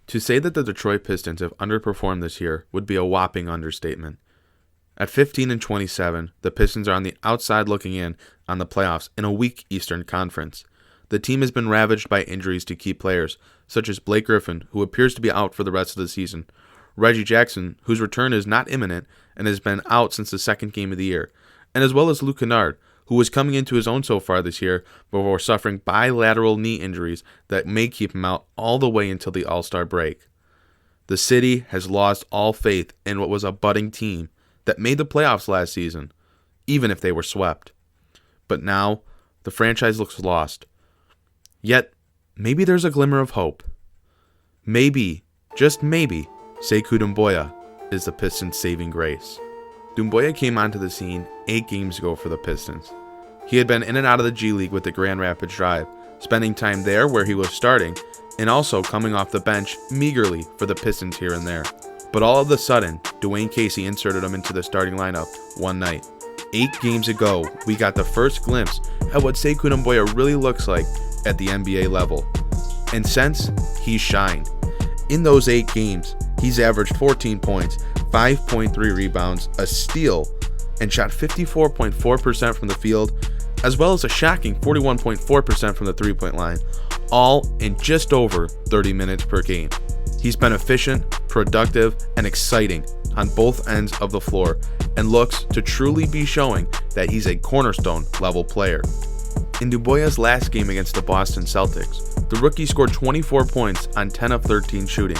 To say that the Detroit Pistons have underperformed this year would be a whopping understatement. At 15-27, the Pistons are on the outside looking in on the playoffs in a weak Eastern Conference. The team has been ravaged by injuries to key players, such as Blake Griffin, who appears to be out for the rest of the season, Reggie Jackson, whose return is not imminent and has been out since the second game of the year, and as well as Kennard, who was coming into his own so far this year before suffering bilateral knee injuries that may keep him out all the way until the All-Star break. The city has lost all faith in what was a budding team that made the playoffs last season, even if they were swept. But now, the franchise looks lost. Yet, maybe there's a glimmer of hope. Maybe, just maybe, Sekou Doumbouya is the Pistons' saving grace. Doumbouya came onto the scene 8 games ago for the Pistons. He had been in and out of the G League with the Grand Rapids Drive, spending time there where he was starting, and also coming off the bench meagerly for the Pistons here and there. But all of a sudden, Dwayne Casey inserted him into the starting lineup one night. 8 games ago, we got the first glimpse at what Sekou Doumbouya really looks like at the NBA level. And since, he's shined. In those 8 games, he's averaged 14 points, 5.3 rebounds, a steal, and shot 54.4% from the field, as well as a shocking 41.4% from the three-point line, all in just over 30 minutes per game. He's been efficient, productive, and exciting on both ends of the floor, and looks to truly be showing that he's a cornerstone-level player. In Doumbouya's last game against the Boston Celtics, the rookie scored 24 points on 10 of 13 shooting.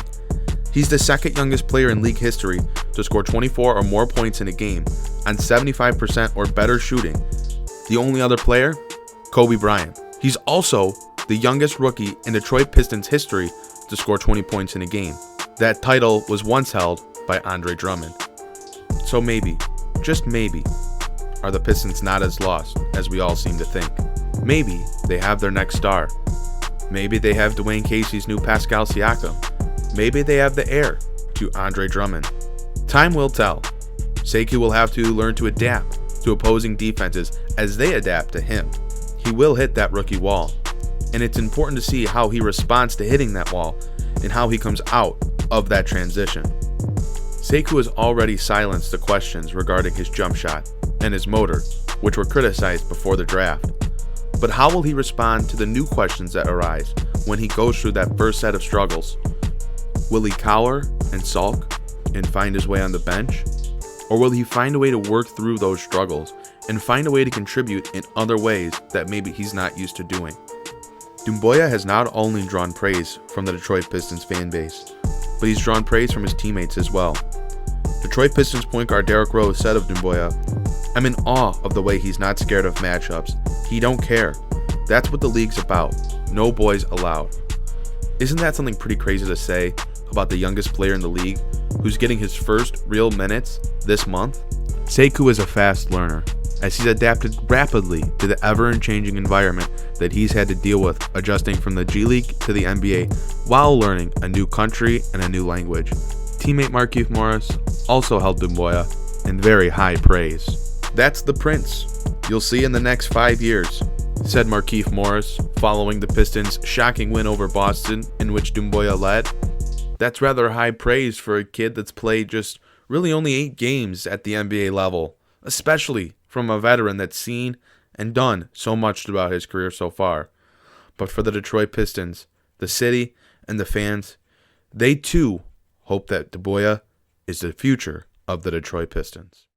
He's the second youngest player in league history to score 24 or more points in a game on 75% or better shooting. The only other player? Kobe Bryant. He's also the youngest rookie in Detroit Pistons history to score 20 points in a game. That title was once held by Andre Drummond. So maybe, just maybe, are the Pistons not as lost as we all seem to think. Maybe they have their next star. Maybe they have Dwayne Casey's new Pascal Siakam. Maybe they have the heir to Andre Drummond. Time will tell. Sekou will have to learn to adapt to opposing defenses as they adapt to him. He will hit that rookie wall, and it's important to see how he responds to hitting that wall and how he comes out of that transition. Sekou has already silenced the questions regarding his jump shot and his motor, which were criticized before the draft. But how will he respond to the new questions that arise when he goes through that first set of struggles? Will he cower and sulk and find his way on the bench? Or will he find a way to work through those struggles and find a way to contribute in other ways that maybe he's not used to doing? Doumbouya has not only drawn praise from the Detroit Pistons fan base, but he's drawn praise from his teammates as well. Detroit Pistons point guard Derrick Rose said of Doumbouya, "I'm in awe of the way he's not scared of matchups. He don't care. That's what the league's about. No boys allowed." Isn't that something pretty crazy to say about the youngest player in the league who's getting his first real minutes this month? Sekou is a fast learner, as he's adapted rapidly to the ever-changing environment that he's had to deal with, adjusting from the G League to the NBA while learning a new country and a new language. Teammate Markieff Morris also held Doumbouya in very high praise. "That's the prince you'll see in the next 5 years," said Markieff Morris following the Pistons' shocking win over Boston, in which Doumbouya led. That's rather high praise for a kid that's played just really only 8 games at the NBA level, especially from a veteran that's seen and done so much throughout his career so far. But for the Detroit Pistons, the city, and the fans, they too hope that Doumbouya is the future of the Detroit Pistons.